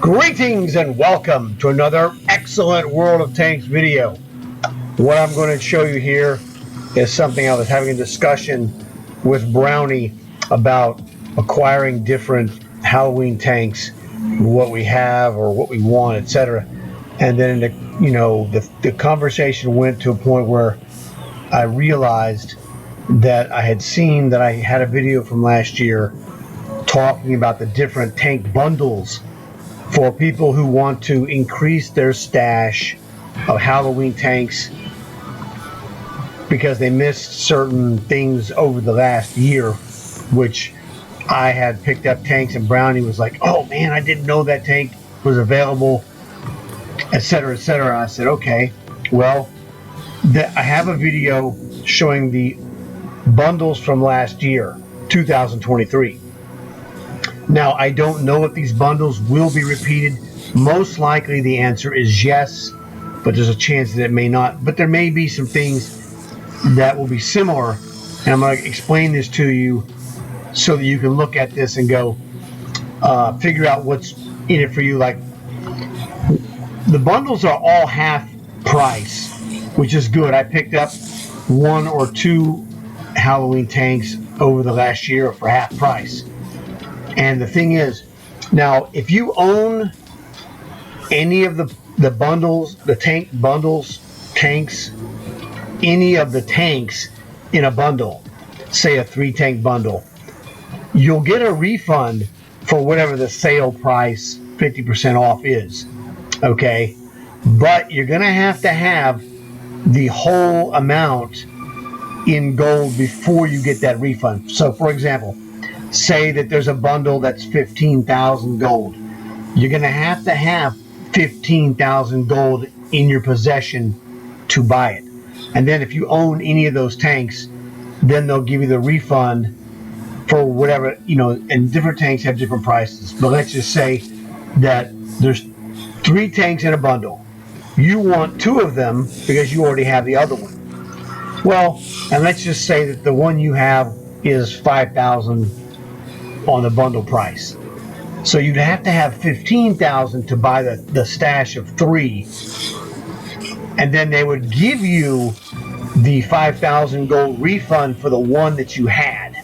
Greetings and welcome to another excellent World of Tanks video. What I'm going to show you here is something I was having a discussion with Brownie about acquiring different Halloween tanks, what we have or what we want, etc. And then the conversation went to a point where I realized that I had seen that I had a video from last year talking about the different tank bundles for people who want to increase their stash of Halloween tanks because they missed certain things over the last year, which I had picked up tanks and Brownie was like, oh man, I didn't know that tank was available, etc., etc. I said, okay, well, I have a video showing the bundles from last year, 2023. Now, I don't know if these bundles will be repeated. Most likely the answer is yes, but there's a chance that it may not. But there may be some things that will be similar, and I'm going to explain this to you so that you can look at this and go figure out what's in it for you. Like, the bundles are all half price, which is good. I picked up one or two Halloween tanks over the last year for half price. And the thing is, now, if you own any of the bundles, the tank bundles, tanks, any of the tanks in a bundle, say a 3-tank bundle, you'll get a refund for whatever the sale price 50% off is, okay? But you're going to have the whole amount in gold before you get that refund. So, for example, say that there's a bundle that's 15,000 gold. You're going to have 15,000 gold in your possession to buy it. And then if you own any of those tanks, then they'll give you the refund for whatever, and different tanks have different prices. But let's just say that there's 3 tanks in a bundle. You want 2 of them because you already have the other one. Well, and let's just say that the one you have is 5,000 on the bundle price. So you'd have to have 15,000 to buy the stash of 3, and then they would give you the 5,000 gold refund for the one that you had,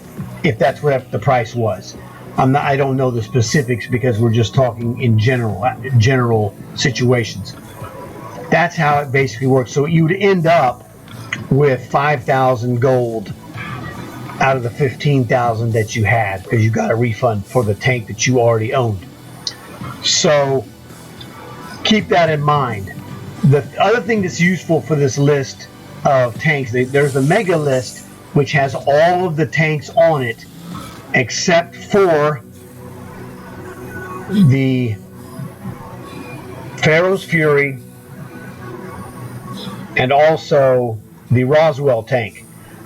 if that's what the price was. I don't know the specifics because we're just talking in general situations. That's how it basically works. So you'd end up with 5,000 gold out of the 15,000 that you had because you got a refund for the tank that you already owned. So keep that in mind. The other thing that's useful for this list of tanks, there's a mega list which has all of the tanks on it except for the Pharaoh's Fury and also the Roswell tank.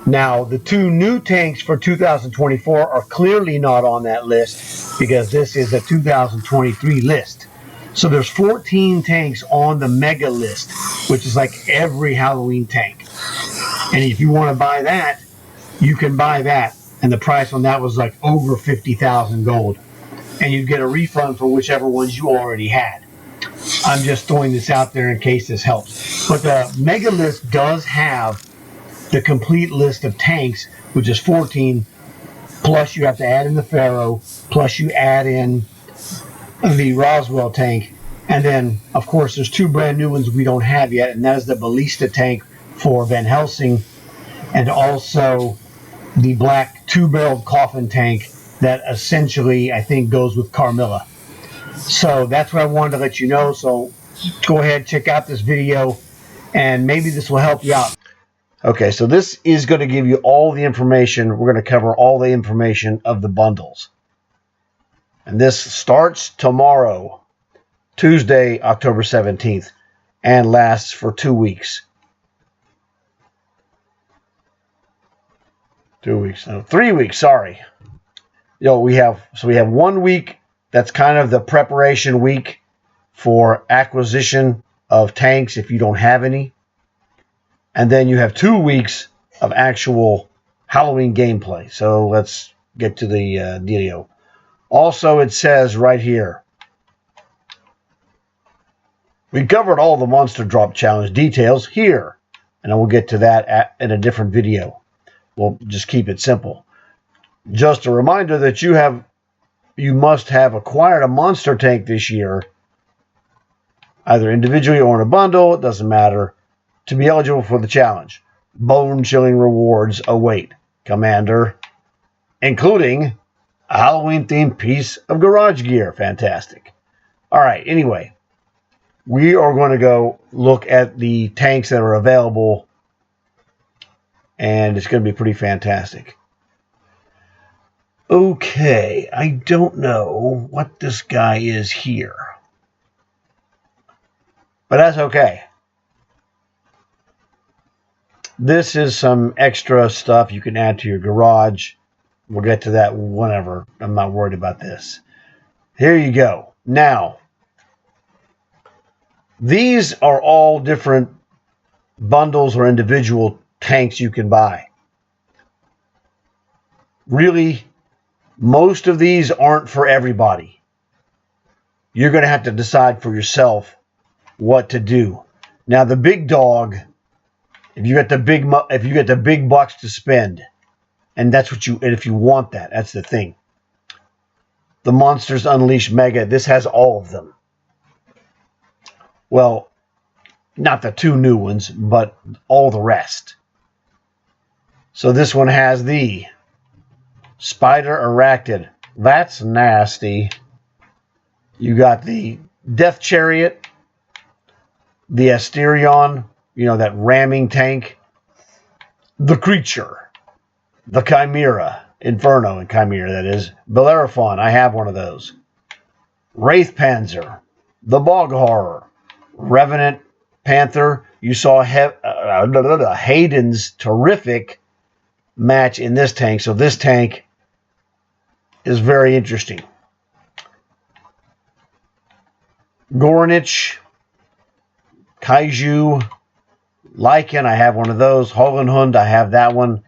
Now, the 2 new tanks for 2024 are clearly not on that list because this is a 2023 list. So there's 14 tanks on the mega list, which is like every Halloween tank. And if you want to buy that, you can buy that. And the price on that was like over 50,000 gold. And you'd get a refund for whichever ones you already had. I'm just throwing this out there in case this helps. But the mega list does have the complete list of tanks, which is 14, plus you have to add in the Pharaoh, plus you add in the Roswell tank, and then, of course, there's 2 brand new ones we don't have yet, and that is the Ballista tank for Van Helsing, and also the black 2-barreled coffin tank that essentially, I think, goes with Carmilla. So that's what I wanted to let you know, so go ahead, check out this video, and maybe this will help you out. Okay, so this is going to give you all the information. We're going to cover all the information of the bundles. And this starts tomorrow, Tuesday, October 17th, and lasts for 2 weeks. 2 weeks, no, 3 weeks, sorry. We have 1 week that's kind of the preparation week for acquisition of tanks if you don't have any. And then you have 2 weeks of actual Halloween gameplay. So let's get to the dealio. Also, it says right here, We covered all the Monster Drop Challenge details here, and I will get to that in a different video. We'll just keep it simple. Just a reminder that you must have acquired a monster tank this year, either individually or in a bundle, it doesn't matter, to be eligible for the challenge. Bone-chilling rewards await, Commander, including a Halloween-themed piece of garage gear. Fantastic. All right, anyway, we are going to go look at the tanks that are available, and it's going to be pretty fantastic. Okay, I don't know what this guy is here, but that's okay. This is some extra stuff you can add to your garage. We'll get to that whenever. I'm not worried about this. Here you go. Now, these are all different bundles or individual tanks you can buy. Really, most of these aren't for everybody. You're going to have to decide for yourself what to do. Now, the big dog, if you get the big bucks to spend, and if you want that, that's the thing. The Monsters Unleashed Mega, this has all of them. Well, not the two new ones, but all the rest. So this one has the Spider Arachnid. That's nasty. You got the Death Chariot, the Asterion, that ramming tank, the Creature, the Chimera, Inferno and Chimera, that is, Bellerophon, I have one of those, Wraith Panzer, the Bog Horror, Revenant Panther. You saw Hayden's terrific match in this tank, so this tank is very interesting. Gorinich, Kaiju, Lycan, I have one of those. Hogenhund, I have that one.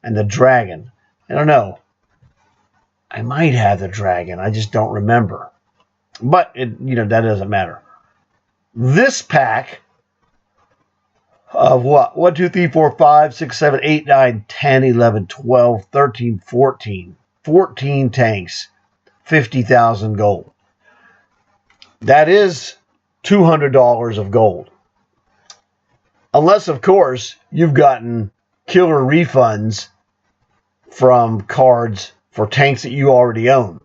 And the Dragon. I don't know. I might have the Dragon. I just don't remember. But, that doesn't matter. This pack of what? 1, 2, 3, 4, 5, 6, 7, 8, 9, 10, 11, 12, 13, 14. 14 tanks. 50,000 gold. That is $200 of gold. Unless, of course, you've gotten killer refunds from cards for tanks that you already own.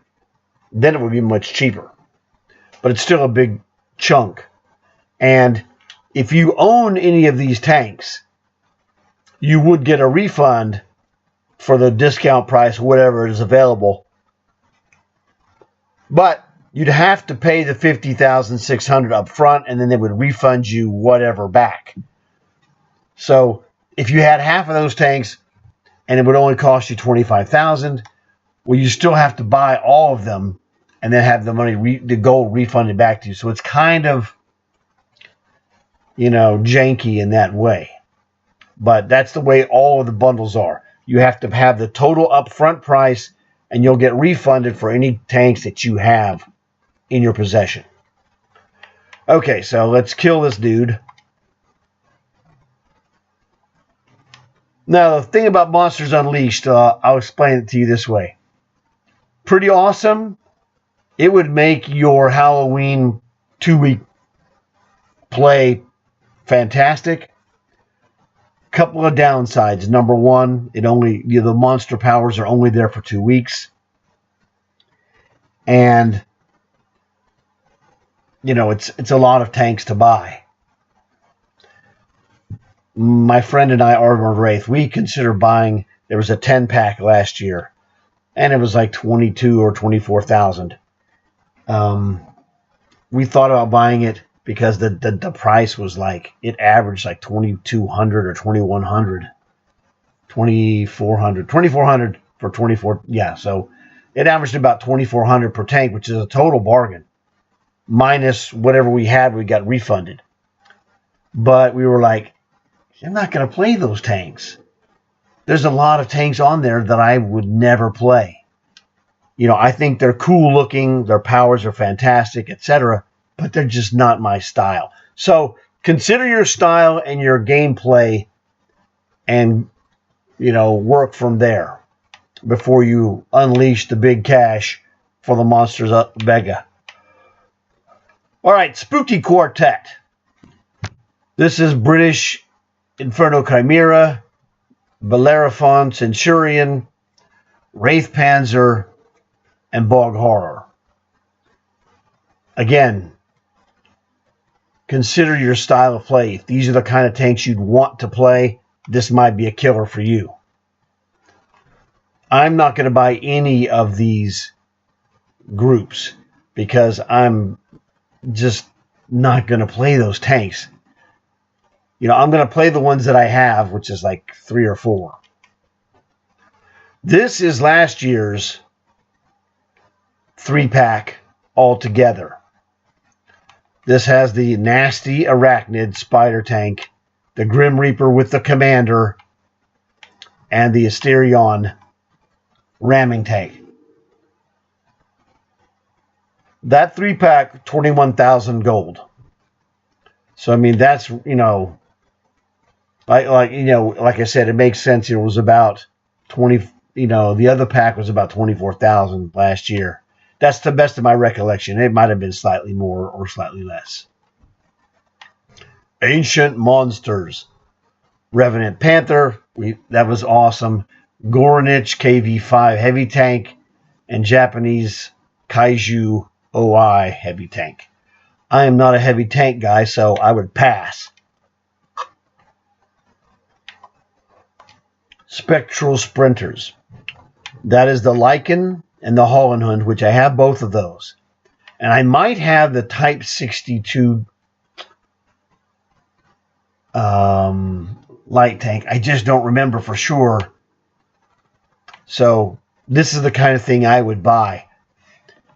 Then it would be much cheaper. But it's still a big chunk. And if you own any of these tanks, you would get a refund for the discount price, whatever is available. But you'd have to pay the $50,600 up front, and then they would refund you whatever back. So if you had half of those tanks and it would only cost you $25,000, well, you still have to buy all of them and then have the money, the gold refunded back to you. So it's kind of, janky in that way. But that's the way all of the bundles are. You have to have the total upfront price, and you'll get refunded for any tanks that you have in your possession. Okay, so let's kill this dude. Now, the thing about Monsters Unleashed, I'll explain it to you this way. Pretty awesome. It would make your Halloween 2-week play fantastic. Couple of downsides. Number one, the monster powers are only there for 2 weeks. And, it's a lot of tanks to buy. My friend and I, Armored Wraith, we considered buying, there was a 10-pack last year, and it was like 22 or 24,000. We thought about buying it because the price was like, it averaged like 2,200 or 2,100, 2,400 for 24. Yeah, so it averaged about 2,400 per tank, which is a total bargain. Minus whatever we had, we got refunded. But we were like, I'm not going to play those tanks. There's a lot of tanks on there that I would never play. I think they're cool looking, their powers are fantastic, etc., but they're just not my style. So consider your style and your gameplay and, work from there before you unleash the big cash for the Monsters Mega. All right, Spooky Quartet. This is British Inferno Chimera, Bellerophon Centurion, Wraith Panzer, and Bog Horror. Again, consider your style of play. If these are the kind of tanks you'd want to play, this might be a killer for you. I'm not going to buy any of these groups because I'm just not going to play those tanks. I'm going to play the ones that I have, which is like 3 or 4. This is last year's 3-pack altogether. This has the nasty Arachnid Spider tank, the Grim Reaper with the Commander, and the Asterion ramming tank. That 3-pack, 21,000 gold. So, that's, like I said, it makes sense. It was about 20, the other pack was about 24,000 last year. That's the best of my recollection. It might have been slightly more or slightly less. Ancient Monsters. Revenant Panther, that was awesome. Goronich KV-5 heavy tank, and Japanese Kaiju OI heavy tank. I am not a heavy tank guy, so I would pass. Spectral Sprinters. That is the Lycan and the Hollenhund, which I have both of those. And I might have the Type 62 light tank. I just don't remember for sure. So this is the kind of thing I would buy.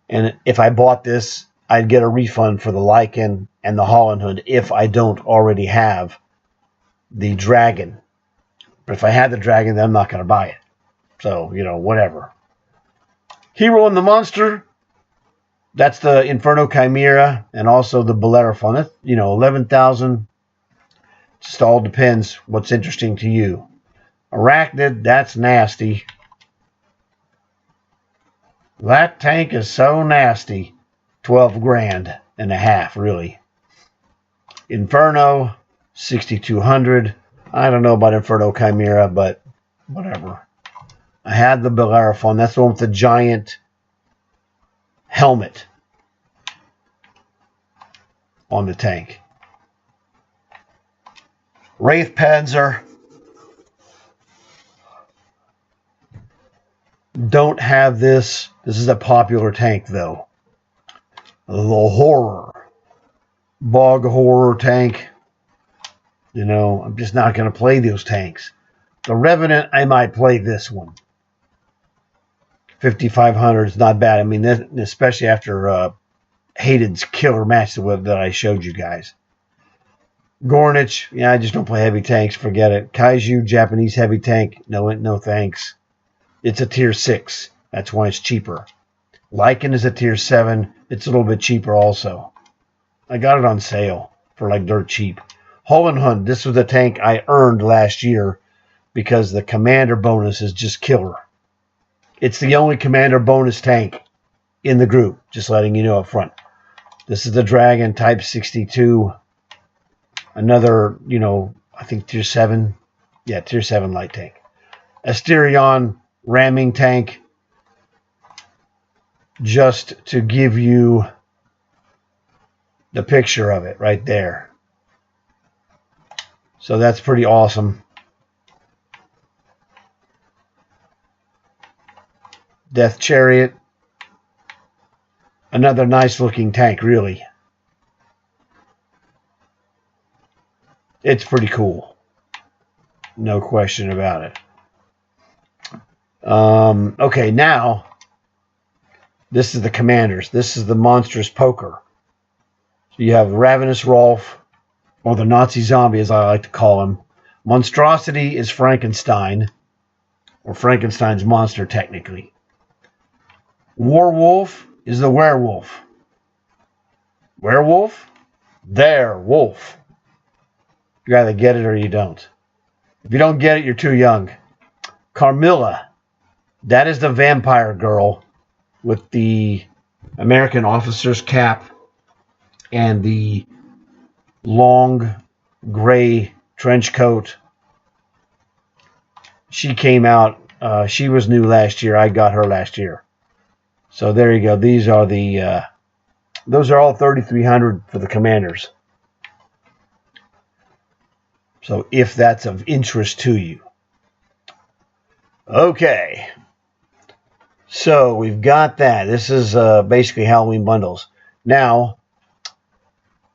And if I bought this, I'd get a refund for the Lycan and the Hollenhund if I don't already have the Dragon. But if I had the Dragon, then I'm not going to buy it. So, whatever. Hero and the Monster. That's the Inferno Chimera and also the Bellerophon. That's, 11,000. Just all depends what's interesting to you. Arachnid, that's nasty. That tank is so nasty. 12 grand and a half, really. Inferno, 6,200. I don't know about Inferno Chimera, but whatever. I had the Bellerophon. That's the one with the giant helmet on the tank. Wraith Panzer. Don't have this. This is a popular tank, though. The Horror. Bog Horror tank. I'm just not going to play those tanks. The Revenant, I might play this one. 5,500 is not bad. Especially after Hayden's killer match that I showed you guys. Goronich, I just don't play heavy tanks. Forget it. Kaiju, Japanese heavy tank. No thanks. It's a tier 6. That's why it's cheaper. Lycan is a tier 7. It's a little bit cheaper also. I got it on sale for like dirt cheap. Hollenhund, this was the tank I earned last year because the commander bonus is just killer. It's the only commander bonus tank in the group, just letting you know up front. This is the Dragon Type 62. Another, I think tier 7. Yeah, tier 7 light tank. Asterion ramming tank. Just to give you the picture of it right there. So that's pretty awesome. Death Chariot. Another nice looking tank, really. It's pretty cool. No question about it. Okay, now, this is the commanders. This is the Monstrous Poker. So you have Ravenous Rolf, or the Nazi Zombie, as I like to call him. Monstrosity is Frankenstein, or Frankenstein's monster, technically. Warwolf is the werewolf. Werewolf, There, Wolf. You either get it or you don't. If you don't get it, you're too young. Carmilla. That is the vampire girl with the American officer's cap and the long gray trench coat. She came out. She was new last year. I got her last year. So there you go. These are the those are all 3,300 for the commanders. So if that's of interest to you. Okay. So we've got that. This is basically Halloween bundles. Now,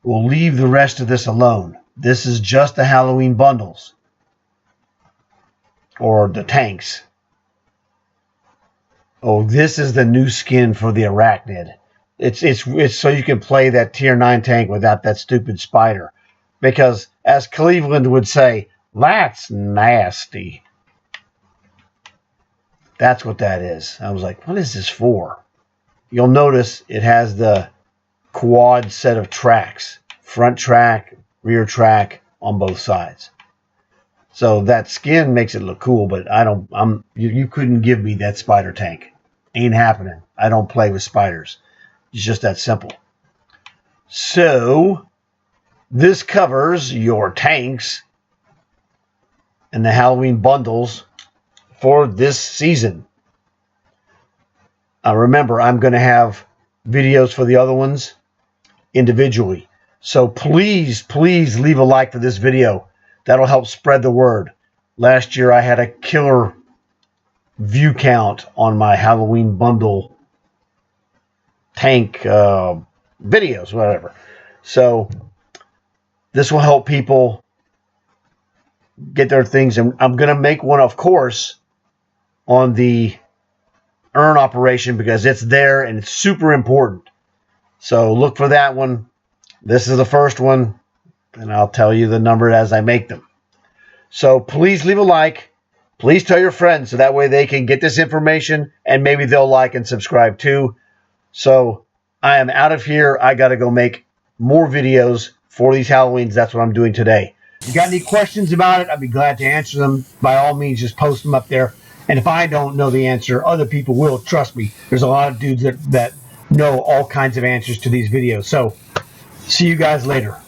we'll leave the rest of this alone. This is just the Halloween bundles. Or the tanks. Oh, this is the new skin for the Arachnid. It's so you can play that tier 9 tank without that stupid spider. Because, as Cleveland would say, that's nasty. That's what that is. I was like, what is this for? You'll notice it has the quad set of tracks. Front track, rear track on both sides. So that skin makes it look cool, but you couldn't give me that spider tank. Ain't happening. I don't play with spiders. It's just that simple. So, this covers your tanks and the Halloween bundles for this season. Remember, I'm going to have videos for the other ones individually. So please, please leave a like for this video. That'll help spread the word. Last year I had a killer view count on my Halloween bundle tank videos, whatever. So this will help people get their things. And I'm going to make one, of course, on the earn operation because it's there and it's super important. So look for that one. This is the first one, and I'll tell you the number as I make them. So please leave a like. Please tell your friends so that way they can get this information and maybe they'll like and subscribe too. So I am out of here. I got to go make more videos for these Halloweens. That's what I'm doing today. If you got any questions about it, I'd be glad to answer them. By all means, just post them up there. And if I don't know the answer, other people will. Trust me. There's a lot of dudes that know all kinds of answers to these videos. So see you guys later.